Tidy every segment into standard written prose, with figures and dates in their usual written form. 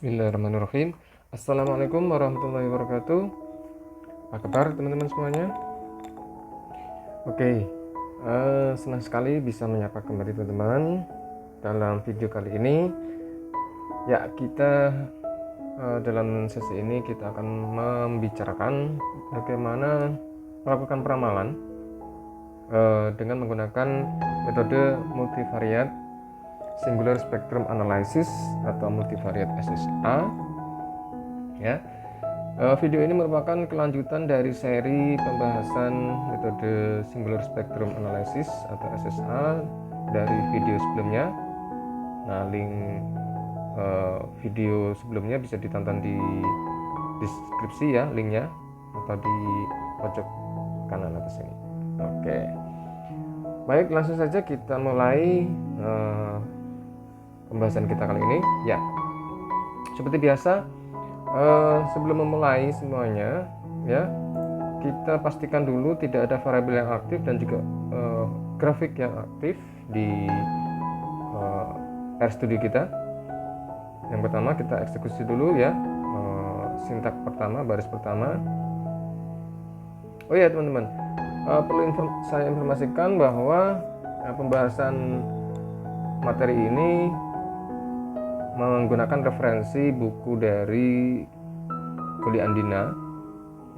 Bismillahirrahmanirrahim. Assalamualaikum warahmatullahi wabarakatuh. Apa kabar teman-teman semuanya? Oke, senang sekali bisa menyapa kembali teman-teman. Dalam video kali ini, ya kita dalam sesi ini kita akan membicarakan bagaimana melakukan peramalan dengan menggunakan metode multivariate Singular Spectrum Analysis atau multivariate SSA. Ya, video ini merupakan kelanjutan dari seri pembahasan metode Singular Spectrum Analysis atau SSA dari video sebelumnya. Nah, link video sebelumnya bisa ditonton di deskripsi ya, linknya, atau di pojok kanan atas ini. Oke, baik, langsung saja kita mulai pembahasan kita kali ini. Ya, seperti biasa, sebelum memulai semuanya, ya, kita pastikan dulu tidak ada variabel yang aktif dan juga grafik yang aktif di RStudio kita. Yang pertama kita eksekusi dulu ya, sintak pertama, baris pertama. Oh ya teman-teman, perlu saya informasikan bahwa pembahasan materi ini menggunakan referensi buku dari Kuliah Andina.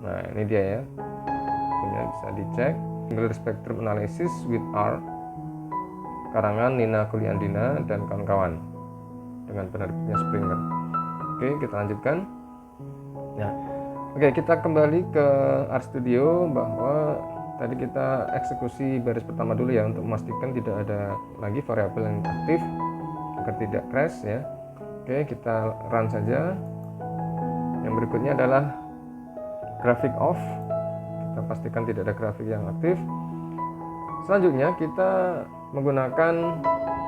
Nah, ini dia ya, bukunya bisa dicek. Singular Spectrum Analysis with R, karangan Nina Kuliah Andina dan kawan-kawan, dengan penerbitnya Springer. Oke, kita lanjutkan. Nah, oke, kita kembali ke RStudio, bahwa tadi kita eksekusi baris pertama dulu ya, untuk memastikan tidak ada lagi variabel yang aktif agar tidak crash ya. Oke, kita run saja. Yang berikutnya adalah grafik off. Kita pastikan tidak ada grafik yang aktif. Selanjutnya kita menggunakan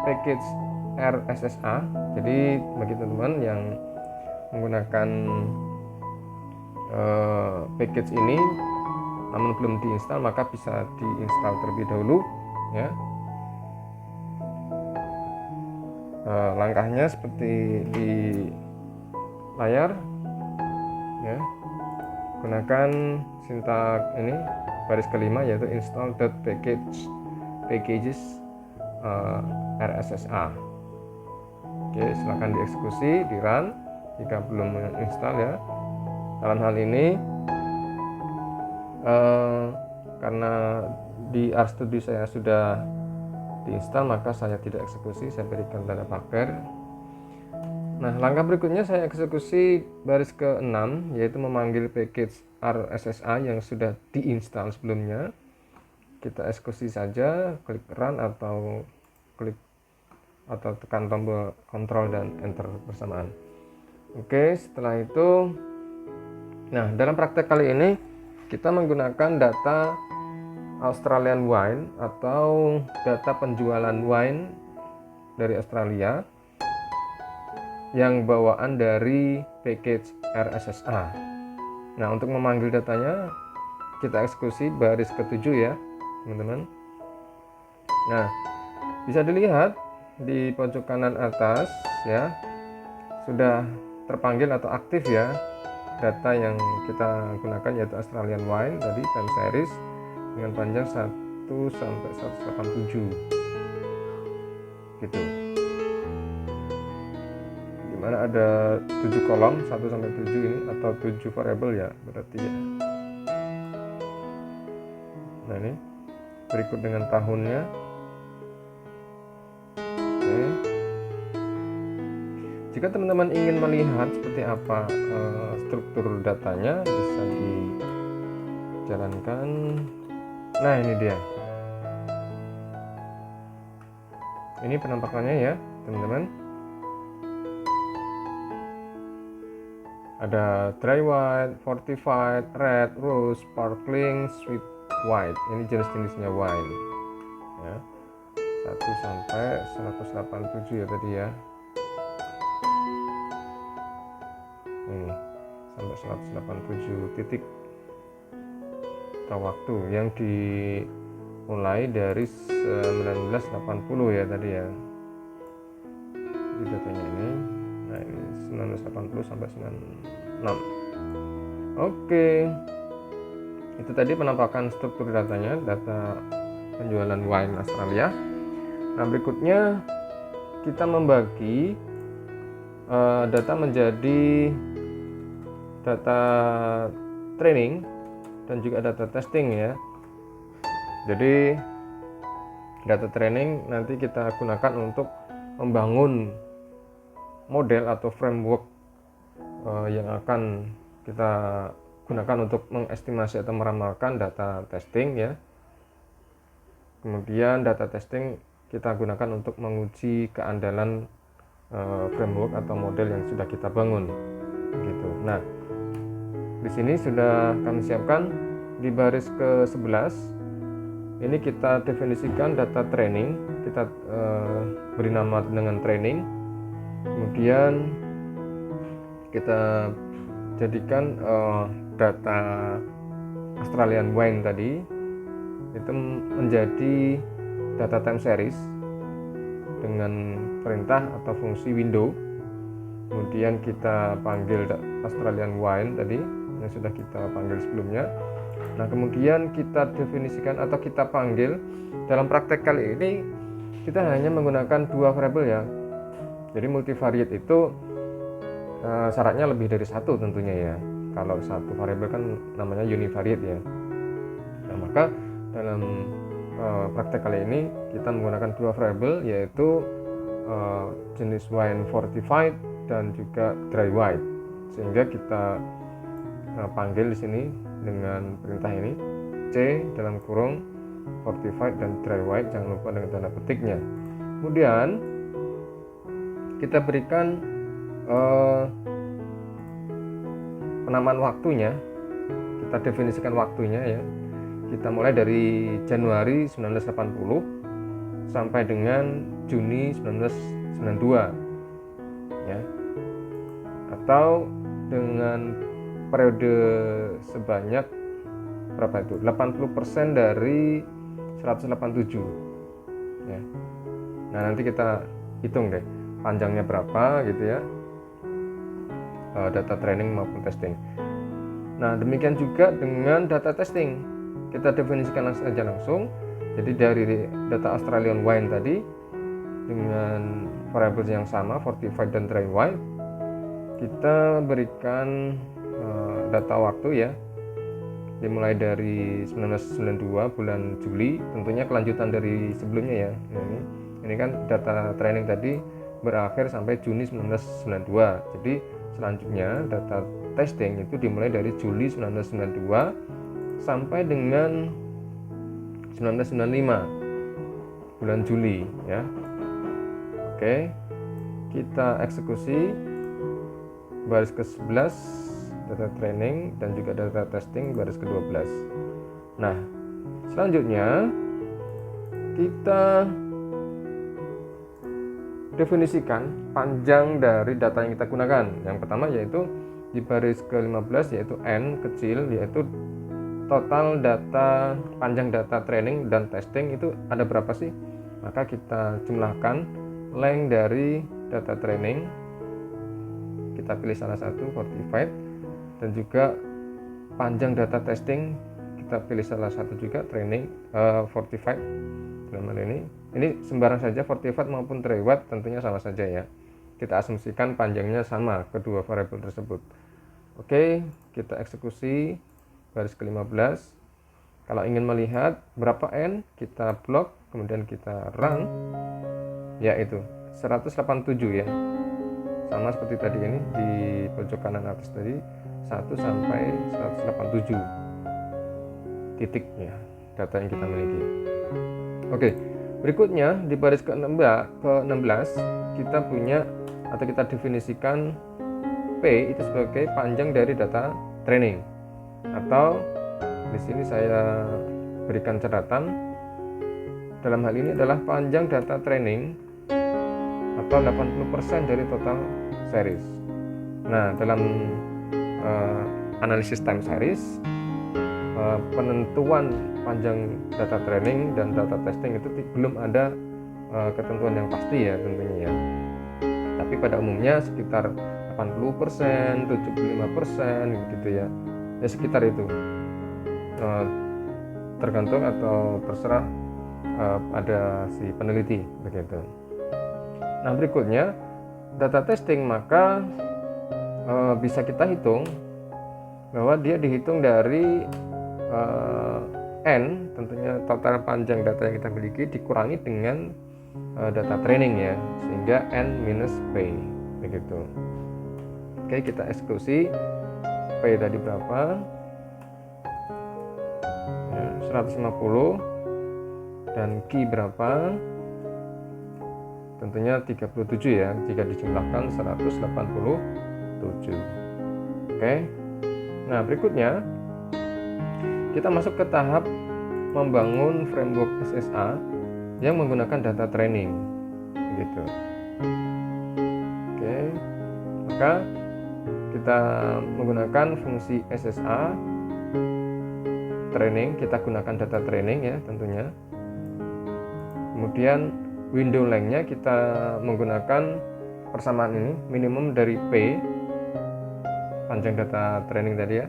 package RSSA. Jadi bagi teman-teman yang menggunakan package ini namun belum diinstal, maka bisa diinstal terlebih dahulu ya. Langkahnya seperti di layar ya, gunakan sintak ini baris kelima, yaitu install.packages RSSA. Oke, silakan dieksekusi, di run jika belum menginstal ya. Dalam hal ini karena di RStudio saya sudah diinstal, maka saya tidak eksekusi, saya berikan tanda pagar. Nah, langkah berikutnya saya eksekusi baris ke-6, yaitu memanggil package RSSA yang sudah diinstal sebelumnya. Kita eksekusi saja, klik run atau tekan tombol Ctrl dan Enter bersamaan. Oke, setelah itu, nah, dalam praktek kali ini kita menggunakan data Australian wine atau data penjualan wine dari Australia yang bawaan dari package RSSA. Nah, untuk memanggil datanya kita eksekusi baris ke-7 ya teman-teman. Nah, bisa dilihat di pojok kanan atas ya, sudah terpanggil atau aktif ya data yang kita gunakan, yaitu Australian wine tadi, time series dengan panjang 1 sampai 187 gitu, dimana ada 7 kolom 1 sampai 7 ini, atau 7 variabel ya berarti ya. Nah, ini berikut dengan tahunnya. Oke. Jika teman-teman ingin melihat seperti apa struktur datanya, bisa dijalankan. Nah, ini dia. Ini penampakannya ya, teman-teman. Ada dry white, fortified, red, rose, sparkling, sweet white. Ini jenis-jenisnya wine. Ya. 1 sampai 187 ya tadi ya. Ini sampai 187 titik atau waktu yang dimulai dari 1980 ya tadi ya di datanya ini. Nah, ini 1980 sampai 96. Oke. Itu tadi penampakan struktur datanya, data penjualan wine Australia. Nah, berikutnya kita membagi data menjadi data training dan juga data testing ya. Jadi data training nanti kita gunakan untuk membangun model atau framework yang akan kita gunakan untuk mengestimasi atau meramalkan data testing ya. Kemudian data testing kita gunakan untuk menguji keandalan framework atau model yang sudah kita bangun gitu. Nah, di sini sudah kami siapkan di baris ke-11. Ini kita definisikan data training, kita beri nama dengan training. Kemudian kita jadikan data Australian wine tadi itu menjadi data time series dengan perintah atau fungsi window. Kemudian kita panggil Australian wine tadi yang sudah kita panggil sebelumnya. Nah, kemudian kita definisikan atau kita panggil dalam praktek kali ini kita hanya menggunakan dua variabel ya. Jadi multivariate itu syaratnya lebih dari satu tentunya ya. Kalau satu variabel kan namanya univariate ya. Nah, maka dalam praktek kali ini kita menggunakan dua variabel, yaitu jenis wine fortified dan juga dry white. Sehingga kita panggil di sini dengan perintah ini C dalam kurung fortified dan dry white, jangan lupa dengan tanda petiknya. Kemudian kita berikan penamaan waktunya, kita definisikan waktunya ya. Kita mulai dari Januari 1980 sampai dengan Juni 1992 ya. Atau dengan periode sebanyak berapa itu? 80% dari 187 ya. Nah, nanti kita hitung deh panjangnya berapa gitu ya, data training maupun testing. Nah, demikian juga dengan data testing, kita definisikan langsung. Jadi dari data Australian wine tadi dengan variabel yang sama fortified dan dry white, kita berikan data waktu ya, dimulai dari 1992 bulan Juli, tentunya kelanjutan dari sebelumnya ya. Ini kan data training tadi berakhir sampai Juni 1992. Jadi selanjutnya data testing itu dimulai dari Juli 1992 sampai dengan 1995 bulan Juli ya. Oke, kita eksekusi baris ke-11 data training dan juga data testing baris ke-12. Nah, selanjutnya kita definisikan panjang dari data yang kita gunakan. Yang pertama yaitu di baris ke-15 yaitu N kecil, yaitu total data, panjang data training dan testing itu ada berapa sih? Maka kita jumlahkan length dari data training, kita pilih salah satu fortified, dan juga panjang data testing kita pilih salah satu juga training fortified. Dalam hal ini sembarang saja fortified maupun dry white tentunya sama saja ya. Kita asumsikan panjangnya sama kedua variabel tersebut. Oke, kita eksekusi baris ke-15. Kalau ingin melihat berapa N, kita blok, kemudian kita run, yaitu 187 ya. Sama seperti tadi ini di pojok kanan atas tadi, 1 sampai 187 titik ya data yang kita miliki. Oke, berikutnya di baris ke-16 kita punya atau kita definisikan P itu sebagai panjang dari data training, atau di sini saya berikan catatan dalam hal ini adalah panjang data training atau 80% dari total series. Nah, dalam analisis time series, penentuan panjang data training dan data testing itu belum ada ketentuan yang pasti ya tentunya ya. Tapi pada umumnya sekitar 80%, 75% gitu ya. Ya sekitar itu. Tergantung atau terserah pada si peneliti begitu. Nah, berikutnya data testing, maka bisa kita hitung bahwa dia dihitung dari N, tentunya total panjang data yang kita miliki dikurangi dengan data training ya, sehingga N minus P begitu. Oke, kita eksekusi. P tadi berapa? 150, dan Q berapa? Tentunya 37 ya, jika dijumlahkan 187. Oke. Nah, berikutnya kita masuk ke tahap membangun framework SSA yang menggunakan data training begitu. Oke. Maka kita menggunakan fungsi SSA training, kita gunakan data training ya tentunya. Kemudian window length-nya kita menggunakan persamaan ini, minimum dari P, panjang data training tadi ya,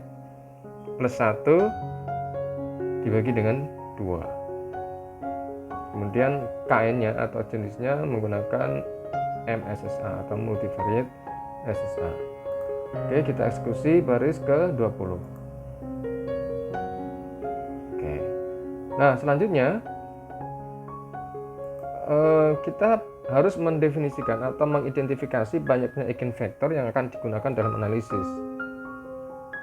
plus 1 dibagi dengan 2. Kemudian KN-nya atau jenisnya menggunakan MSSA atau multivariate SSA. Oke, kita eksekusi baris ke 20. Oke. Nah, selanjutnya kita harus mendefinisikan atau mengidentifikasi banyaknya eigenvektor yang akan digunakan dalam analisis,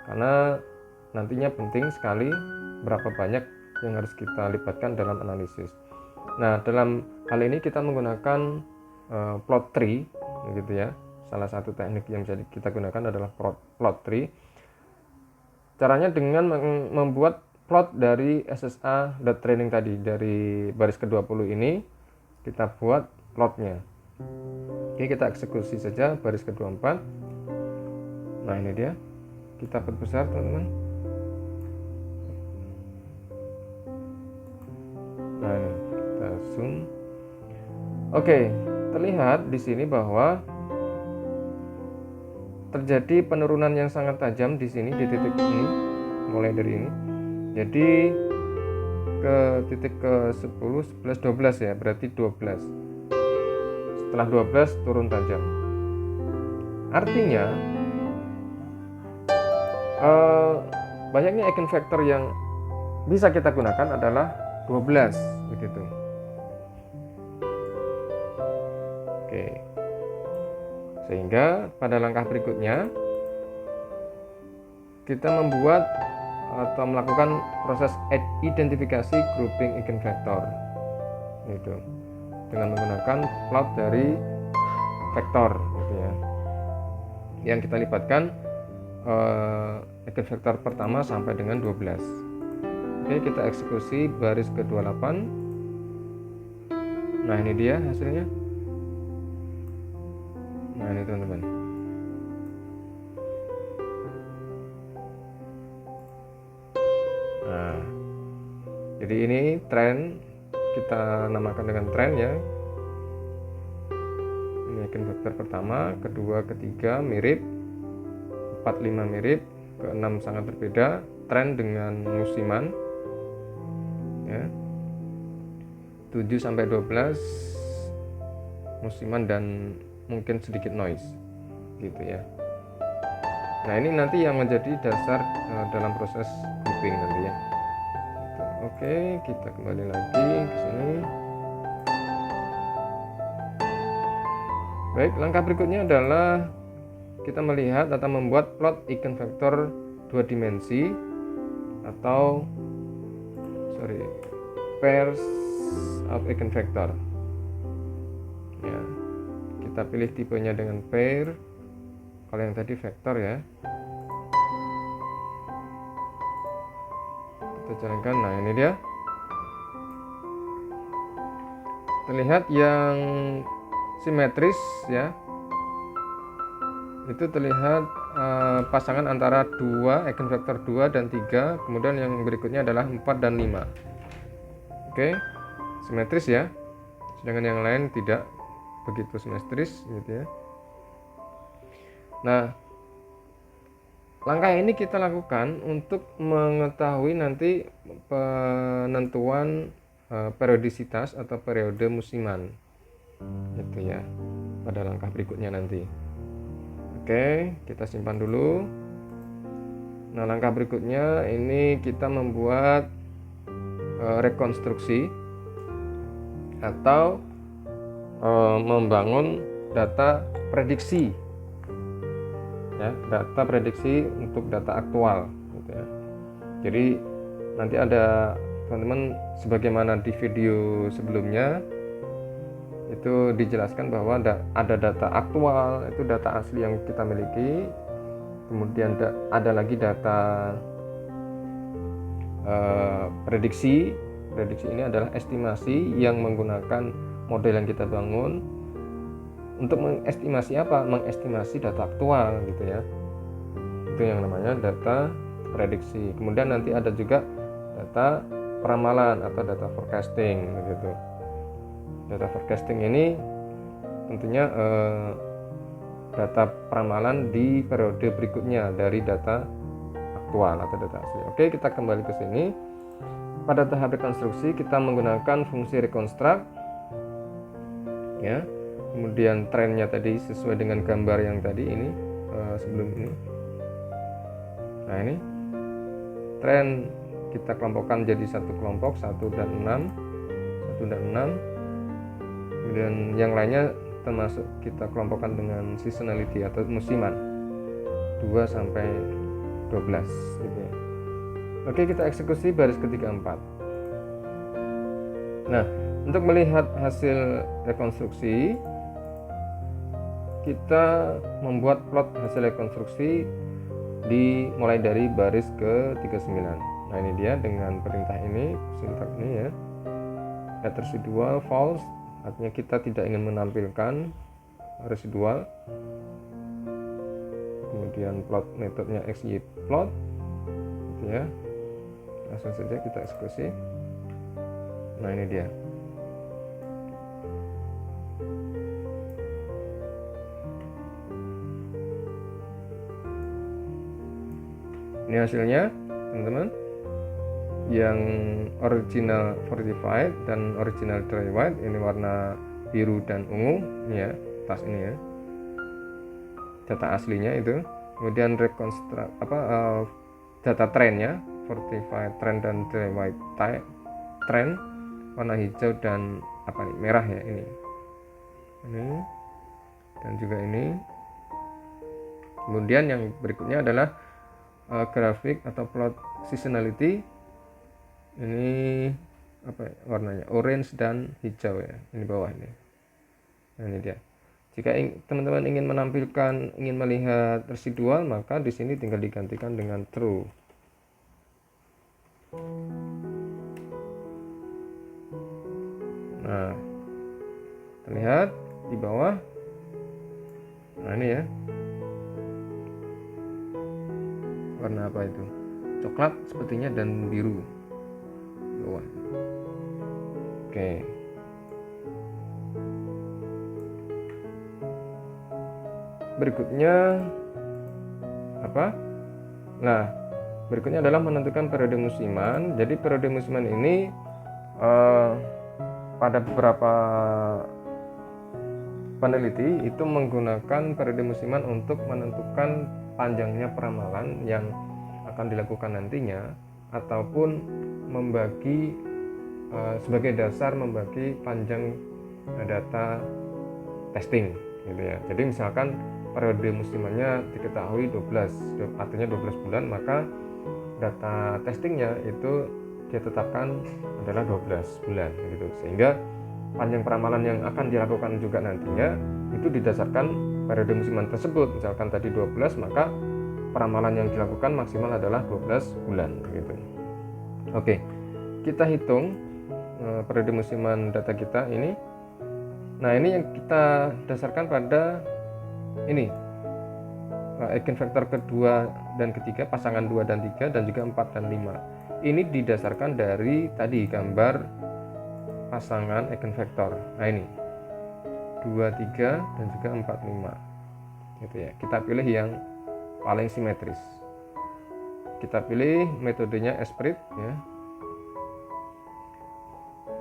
karena nantinya penting sekali berapa banyak yang harus kita libatkan dalam analisis. Nah, dalam hal ini kita menggunakan plot tree gitu ya. Salah satu teknik yang bisa kita gunakan adalah plot tree. Caranya dengan membuat plot dari SSA.training tadi, dari baris ke-20 ini kita buat plotnya. Oke, kita eksekusi saja baris ke-24. Nah, ini dia. Kita perbesar, teman-teman. Nah, ini kita zoom. Oke, terlihat di sini bahwa terjadi penurunan yang sangat tajam di sini, di titik ini, mulai dari ini. Jadi ke titik ke 10, 11, 12 ya, berarti 12. Setelah 12 turun tajam. Artinya banyaknya eigenvektor yang bisa kita gunakan adalah 12 begitu. Oke. Sehingga pada langkah berikutnya kita membuat atau melakukan proses identifikasi grouping eigenvektor gitu, dengan menggunakan plot dari vektor gitu ya, yang kita libatkan eigenvektor pertama sampai dengan 12. Oke, kita eksekusi baris ke-28. Nah, ini dia hasilnya. Nah, ini teman-teman. Nah, jadi ini tren, kita namakan dengan tren ya. Ini eigenvektor pertama, kedua, ketiga mirip, 4, 5 mirip, ke-6 sangat berbeda. Tren dengan musiman ya. 7 sampai 12 musiman dan mungkin sedikit noise gitu ya. Nah, ini nanti yang menjadi dasar dalam proses grouping nanti ya. Oke, kita kembali lagi ke sini. Baik, langkah berikutnya adalah kita melihat atau membuat plot eigenvektor 2 dimensi atau pairs of eigenvektor. Ya, kita pilih tipenya dengan pair. Kalau yang tadi vektor ya. Kita jalankan. Nah, ini dia. Terlihat yang simetris ya. Itu terlihat pasangan antara eigenvektor 2 dan 3, kemudian yang berikutnya adalah 4 dan 5. Oke, simetris ya. Sedangkan yang lain tidak begitu simetris gitu ya. Nah, langkah ini kita lakukan untuk mengetahui nanti penentuan periodisitas atau periode musiman, gitu ya, pada langkah berikutnya nanti. Oke, kita simpan dulu. Nah, langkah berikutnya ini kita membuat rekonstruksi atau membangun data prediksi, ya, data prediksi untuk data aktual, gitu ya. Jadi nanti ada teman-teman, sebagaimana di video sebelumnya itu dijelaskan bahwa ada data aktual, itu data asli yang kita miliki, kemudian ada lagi data prediksi. Prediksi ini adalah estimasi yang menggunakan model yang kita bangun untuk mengestimasi apa? Mengestimasi data aktual, gitu ya. Itu yang namanya data prediksi. Kemudian nanti ada juga data peramalan atau data forecasting, begitu. Data forecasting ini tentunya data peramalan di periode berikutnya dari data aktual atau data asli. Oke, kita kembali ke sini. Pada tahap rekonstruksi kita menggunakan fungsi reconstruct, ya. Kemudian trennya tadi sesuai dengan gambar yang tadi ini sebelum ini. Nah, ini tren kita kelompokkan jadi satu kelompok 1 dan 6. Kemudian yang lainnya termasuk kita kelompokkan dengan seasonality atau musiman 2 sampai 12, gitu ya. Oke, kita eksekusi baris ketiga 4. Nah, untuk melihat hasil rekonstruksi, kita membuat plot hasil rekonstruksi mulai dari baris ke 39. Nah, ini dia dengan perintah ini, sintak ini ya. Get residual false, artinya kita tidak ingin menampilkan residual. Kemudian plot metodenya XY plot, gitu ya. Langsung saja kita eksekusi. Nah, ini dia. Ini hasilnya, teman-teman. Yang original fortified dan original dry white, ini warna biru dan ungu, ini ya, tas ini ya. Data aslinya itu. Kemudian rekonstruksi data trennya, fortified trend dan dry white trend warna hijau dan merah ya, ini dan juga ini. Kemudian yang berikutnya adalah grafik atau plot seasonality, ini warnanya orange dan hijau ya, ini bawah ini. Nah, ini dia. Jika teman-teman ingin melihat residual, maka di sini tinggal digantikan dengan true. Nah, terlihat di bawah. Nah, ini ya. Warna apa itu? Coklat sepertinya dan biru. Bawah. Oke. Berikutnya apa? Nah, berikutnya adalah menentukan periode musiman. Jadi periode musiman ini pada beberapa peneliti itu menggunakan periode musiman untuk menentukan panjangnya peramalan yang akan dilakukan nantinya, ataupun membagi sebagai dasar membagi panjang data testing, gitu ya. Jadi misalkan periode musimannya diketahui 12, artinya 12 bulan, maka data testingnya itu dia tetapkan adalah 12 bulan, gitu. Sehingga panjang peramalan yang akan dilakukan juga nantinya itu didasarkan periode musiman tersebut. Misalkan tadi 12, maka peramalan yang dilakukan maksimal adalah 12 bulan, gitu. Oke, kita hitung periode musiman data kita ini. Nah, ini yang kita dasarkan pada ini eigenvektor kedua dan ketiga, pasangan 2 dan 3, dan juga 4 dan 5. Ini didasarkan dari tadi gambar pasangan eigenvektor. Nah, ini 2, 3 dan juga 4, 5. gitu ya. Kita pilih yang paling simetris. Kita pilih metodenya Esprit ya.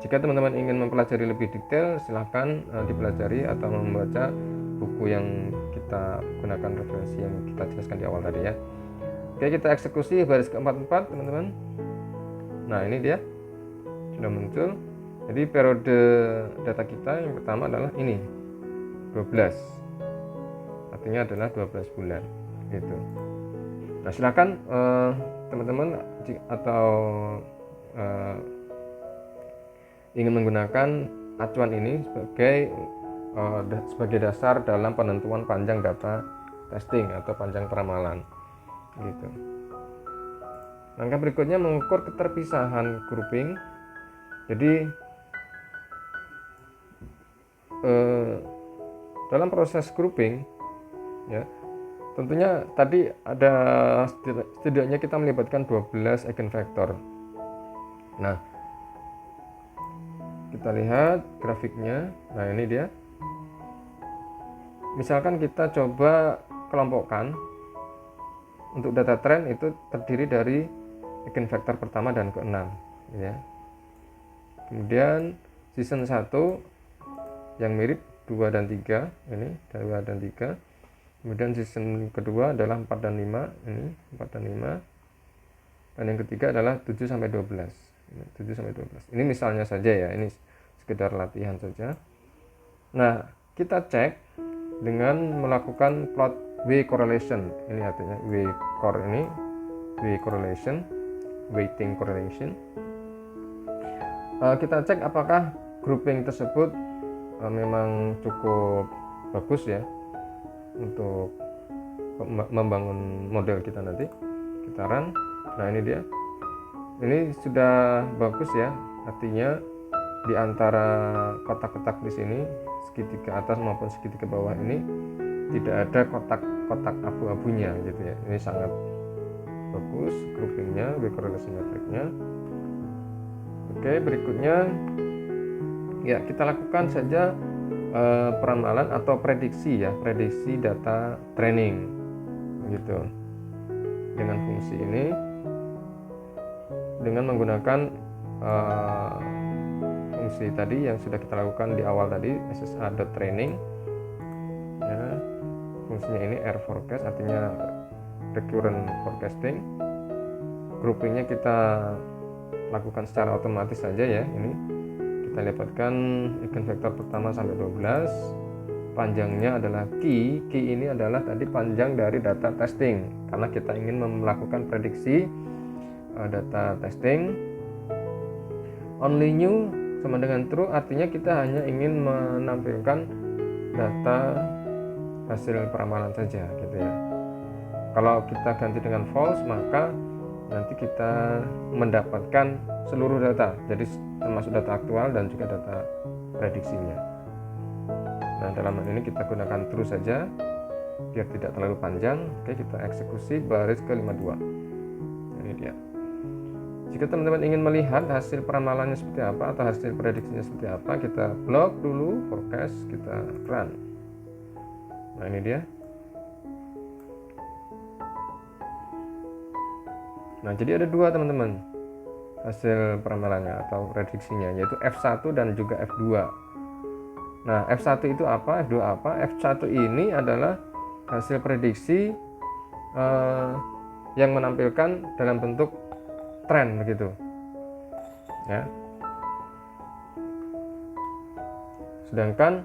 Jika teman-teman ingin mempelajari lebih detail, silahkan dipelajari atau membaca buku yang kita gunakan referensi yang kita jelaskan di awal tadi ya. Oke, kita eksekusi baris ke-44 teman-teman. Nah, ini dia sudah muncul. Jadi periode data kita yang pertama adalah ini 12, artinya adalah 12 bulan gitu. Nah, silakan teman-teman atau ingin menggunakan acuan ini sebagai dasar dalam penentuan panjang data testing atau panjang peramalan gitu. Langkah berikutnya mengukur keterpisahan grouping. Jadi dalam proses grouping ya, tentunya tadi ada setidaknya kita melibatkan 12 eigenvektor. Nah, kita lihat grafiknya. Nah, ini dia. Misalkan kita coba kelompokkan, untuk data tren itu terdiri dari eigenvektor pertama dan ke-6 ya. Kemudian season 1 yang mirip 2 dan 3 ini, 2 dan 3. Kemudian season kedua adalah 4 dan 5 ini, 4 dan 5. Dan yang ketiga adalah 7 sampai 12. 7 sampai 12. Ini misalnya saja ya, ini sekedar latihan saja. Nah, kita cek dengan melakukan plot W correlation. Ini artinya W core ini, W correlation, weighting correlation. Kita cek apakah grouping tersebut memang cukup bagus ya untuk membangun model kita nanti. Kita run. Nah, ini dia. Ini sudah bagus ya, artinya di antara kotak-kotak di sini, segitiga atas maupun segitiga bawah ini tidak ada kotak-kotak abu-abunya gitu ya. Ini sangat bagus groupingnya, W correlation metricnya. Oke, berikutnya ya, kita lakukan saja peramalan atau prediksi ya, prediksi data training gitu dengan fungsi ini, dengan menggunakan fungsi tadi yang sudah kita lakukan di awal tadi, SSA.training ya. Fungsinya ini R forecast, artinya recurrent forecasting. Groupingnya kita lakukan secara otomatis saja ya. Ini kita libatkan eigenvektor pertama sampai 12. Panjangnya adalah key ini adalah tadi panjang dari data testing, karena kita ingin melakukan prediksi data testing. Only new sama dengan true, artinya kita hanya ingin menampilkan data hasil peramalan saja gitu ya. Kalau kita ganti dengan false, maka nanti kita mendapatkan seluruh data, jadi termasuk data aktual dan juga data prediksinya. Nah, dalam hal ini kita gunakan true saja biar tidak terlalu panjang. Oke, kita eksekusi baris ke-52. Ini dia. Jika teman-teman ingin melihat hasil peramalannya seperti apa atau hasil prediksinya seperti apa, kita blok dulu forecast, kita run. Nah, ini dia. Nah, jadi ada dua teman-teman hasil peramalannya atau prediksinya, yaitu F1 dan juga F2. Nah, F1 itu apa? F2 apa? F1 ini adalah hasil prediksi yang menampilkan dalam bentuk tren begitu ya. Sedangkan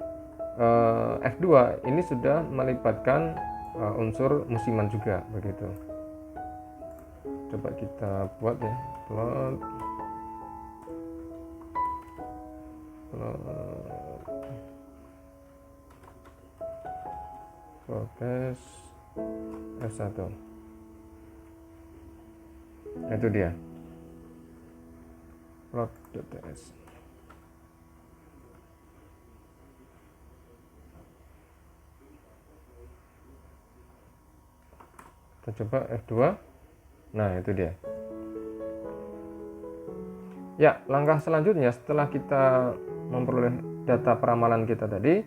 F2 ini sudah melibatkan unsur musiman juga begitu. Coba kita buat ya, plot forecast F1. Nah, itu dia plot.ts. Kita coba F2. Nah, itu dia. Ya, langkah selanjutnya setelah kita memperoleh data peramalan kita tadi,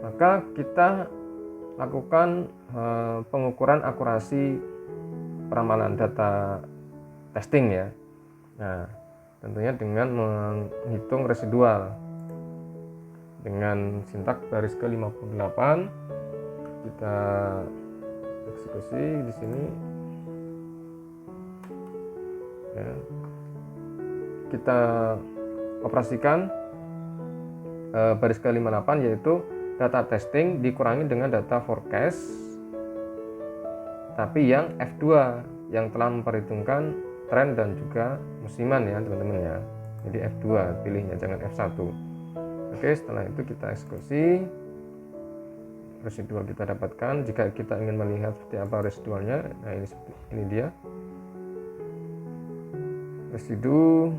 maka kita lakukan pengukuran akurasi peramalan data testing ya. Nah, tentunya dengan menghitung residual dengan sintak baris ke-58 kita eksekusi di sini ya. Kita operasikan baris ke-58 yaitu data testing dikurangi dengan data forecast tapi yang F2 yang telah memperhitungkan tren dan juga musiman ya teman-teman ya. Jadi F2 pilihnya, jangan F1. Oke, setelah itu kita eksekusi. Residual kita dapatkan. Jika kita ingin melihat seperti apa residualnya, nah ini dia residu,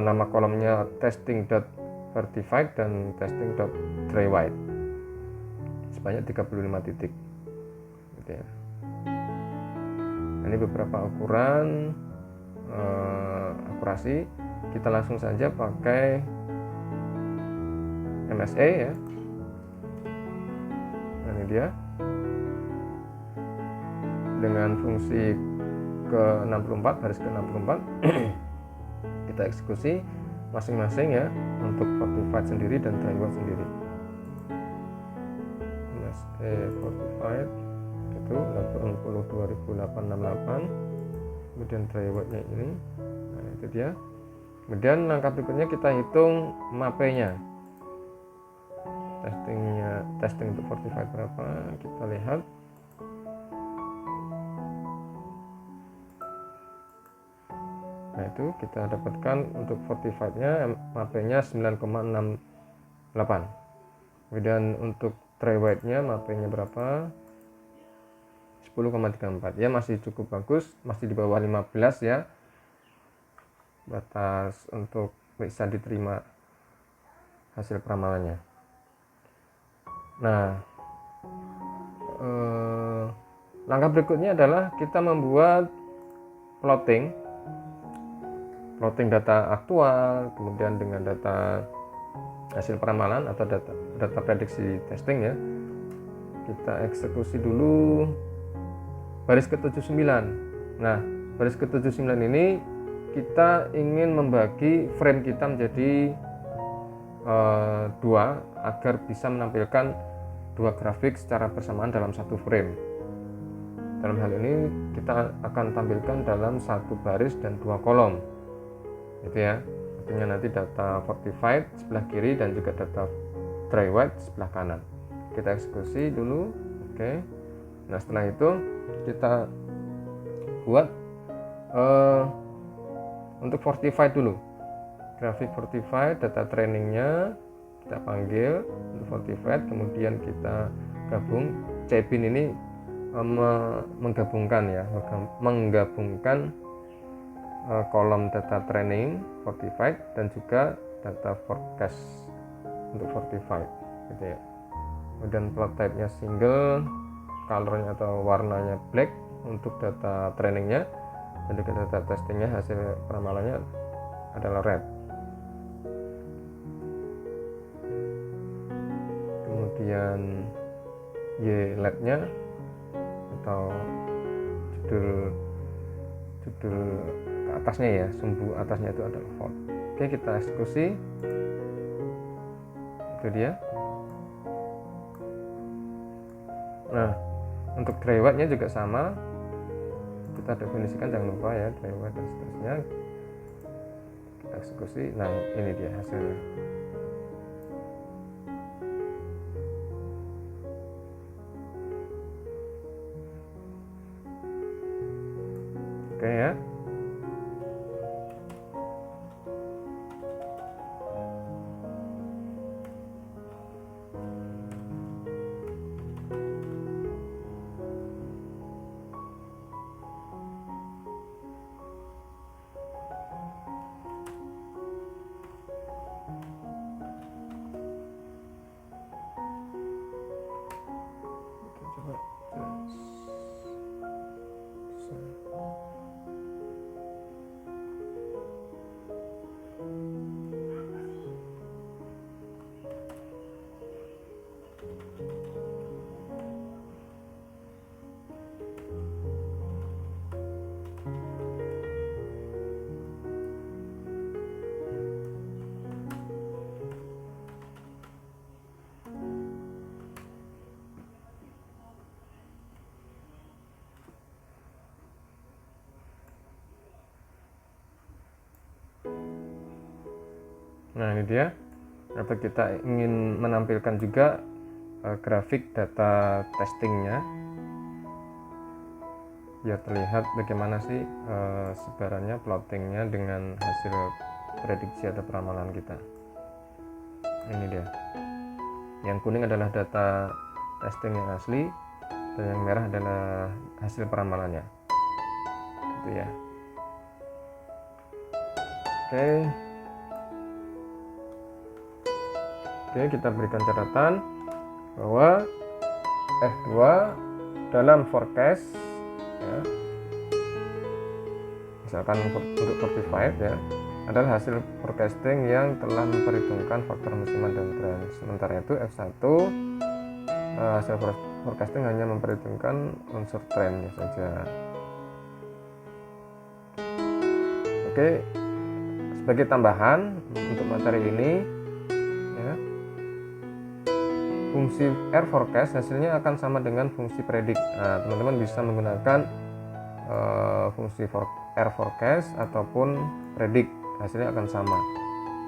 nama kolomnya testing.verified dan testing.trywide sebanyak 35 titik gitu ya. Ini beberapa ukuran akurasi. Kita langsung saja pakai MSA ya. Nah, ini dia dengan fungsi ke-64 baris ke-64 kita eksekusi masing-masing ya, untuk fortified sendiri dan trywide sendiri. MSA fortified itu 82.868, kemudian trywide-nya ini. Nah, itu dia. Kemudian langkah berikutnya kita hitung MAPE-nya. Testing untuk fortified berapa? Kita lihat. Nah, itu kita dapatkan untuk fortified-nya MAPE-nya 9,68. Kemudian untuk trywide-nya MAPE-nya berapa? 10,34. Ya, masih cukup bagus, masih di bawah 15 ya. Batas untuk bisa diterima hasil peramalannya. Nah, langkah berikutnya adalah kita membuat plotting data aktual, kemudian dengan data hasil peramalan atau data prediksi testing ya. Kita eksekusi dulu baris ke-79. Nah, baris ke-79 ini kita ingin membagi frame kita menjadi dua agar bisa menampilkan dua grafik secara bersamaan dalam satu frame. Dalam hal ini kita akan tampilkan dalam satu baris dan dua kolom, gitu ya. Artinya nanti data fortified sebelah kiri dan juga data trywide sebelah kanan. Kita eksekusi dulu, oke. Nah, setelah itu kita buat untuk fortified dulu, grafik fortified, data trainingnya kita panggil untuk fortified, kemudian kita gabung. Cbin ini menggabungkan kolom data training fortified dan juga data forecast untuk fortified gitu ya. Kemudian plot type-nya single, colornya atau warnanya black untuk data trainingnya, dan juga data testingnya hasil peramalannya adalah red. Kemudian YLED-nya atau judul ke atasnya ya, sumbu atasnya itu adalah hot. Oke, kita eksekusi. Itu dia. Nah, untuk trywide-nya juga sama. Kita definisikan, jangan lupa ya, trywide dan seterusnya. Kita eksekusi. Nah, ini dia hasilnya. Oke ya. Nah ini dia, atau kita ingin menampilkan juga grafik data testingnya biar terlihat bagaimana sih sebarannya, plottingnya dengan hasil prediksi atau peramalan kita. Ini dia, yang kuning adalah data testing yang asli dan yang merah adalah hasil peramalannya, gitu ya. Oke, kita berikan catatan bahwa F2 dalam forecast ya, misalkan untuk 45 ya, adalah hasil forecasting yang telah memperhitungkan faktor musiman dan tren. Sementara itu F1 hasil forecasting hanya memperhitungkan unsur trennya saja. Oke, sebagai tambahan untuk materi ini ya, fungsi R forecast hasilnya akan sama dengan fungsi predik. Nah, teman-teman bisa menggunakan fungsi R forecast ataupun predik, hasilnya akan sama,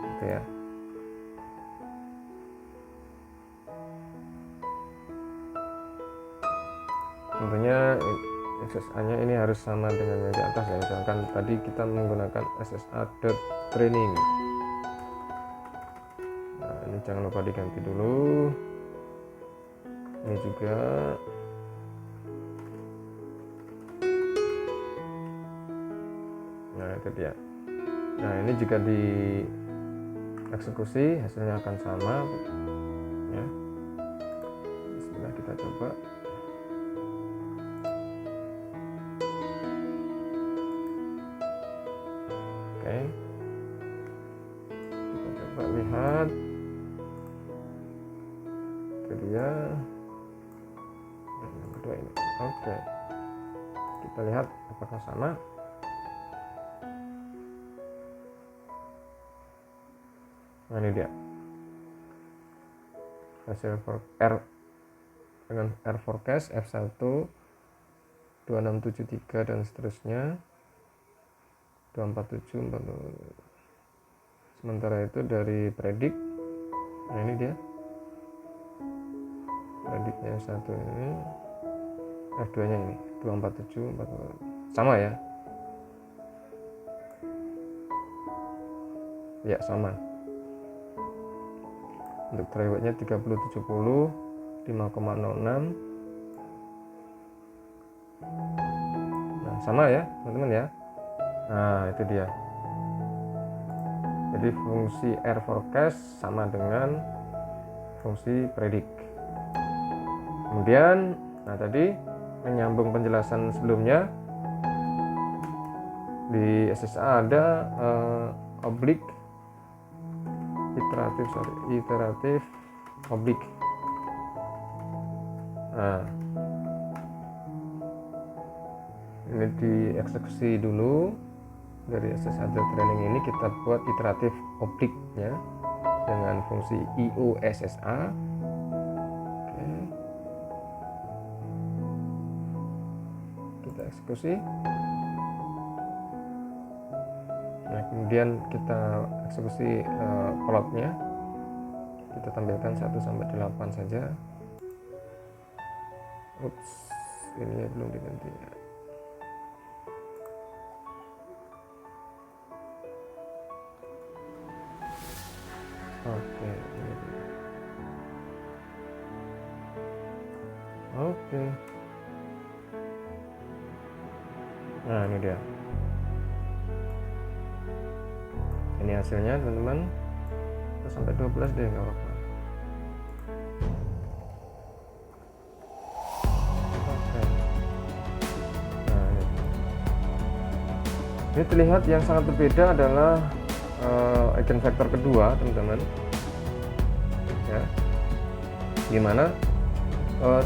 gitu ya. Tentunya SSA-nya ini harus sama dengan yang di atas ya. Misalkan tadi kita menggunakan SSA.training. Nah, ini jangan lupa diganti dulu. Ini juga. Nah itu dia. Nah ini jika dieksekusi hasilnya akan sama ya. Bismillah, kita coba. Oke, kita coba lihat. Itu dia. Yang kedua ini. Oke, kita lihat apakah sama. Nah ini dia hasil R dengan R forecast F1 2673 dan seterusnya 247 40. Sementara itu dari predik, nah ini dia prediknya F1 ini, F2 nya ini 247 40. Sama ya, ya sama. Untuk traiwetnya 3070 5,06. Nah sama ya teman-teman ya. Nah itu dia, jadi fungsi R forecast sama dengan fungsi predik. Kemudian nah tadi menyambung penjelasan sebelumnya, di SSA ada oblik iteratif oblik. Nah ini dieksekusi dulu. Dari SSA.training ini kita buat iteratif oblik ya, dengan fungsi IOSSA. Oke, kita eksekusi. Nah kemudian kita eksekusi plotnya, kita tampilkan 1 sampai 8 saja. Ups, ini belum diganti ya. Oke, ini dia. Oke. Nah ini dia. Ini hasilnya teman-teman. Sampai 12 deh, nggak apa-apa. Oke. Nah ini terlihat yang sangat berbeda adalah eigenvektor kedua teman-teman ya, gimana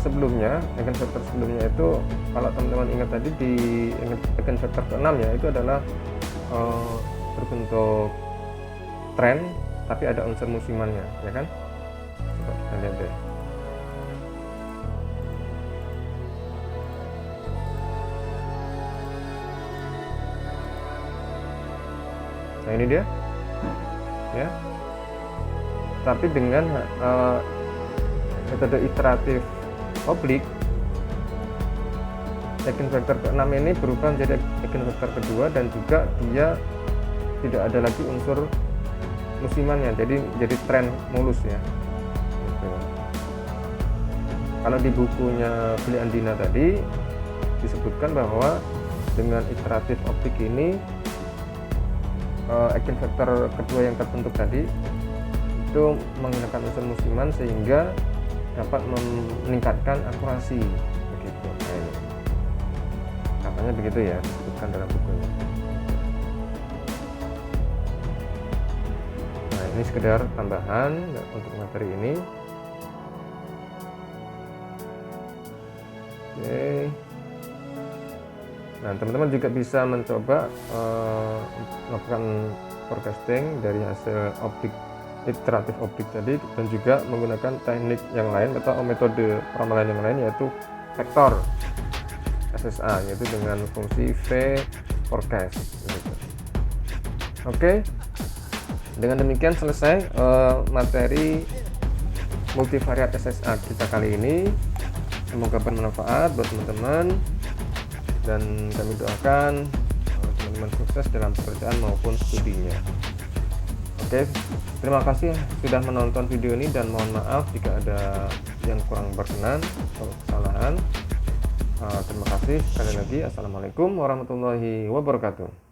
sebelumnya eigenvektor sebelumnya itu, kalau teman-teman ingat tadi di eigenvektor ke-6 ya, itu adalah berbentuk tren tapi ada unsur musimannya ya kan. Coba kita lihat deh. Nah ini dia ya, tapi dengan metode iteratif oblik, eigenvektor ke-6 ini berubah menjadi eigenvektor kedua, dan juga dia tidak ada lagi unsur musimannya, jadi tren mulus ya gitu. Kalau di bukunya Billy Andina tadi disebutkan bahwa dengan iteratif optik ini eigenvektor kedua yang terbentuk tadi itu menghilangkan unsur musiman sehingga dapat meningkatkan akurasi begitu. Nah, ini katanya begitu ya, disebutkan dalam bukunya. Nah, ini sekedar tambahan untuk materi ini. Oke. Nah, teman-teman juga bisa mencoba melakukan forecasting dari hasil optik iteratif optik tadi, dan juga menggunakan teknik yang lain atau metode peramalan yang lain, yaitu vektor SSA, yaitu dengan fungsi V forecast gitu. Oke, dengan demikian selesai materi multivariat SSA kita kali ini. Semoga bermanfaat buat teman-teman, dan kami doakan teman-teman sukses dalam pekerjaan maupun studinya. Oke, terima kasih sudah menonton video ini, dan mohon maaf jika ada yang kurang berkenan atau kesalahan. Terima kasih sekali lagi. Assalamualaikum warahmatullahi wabarakatuh.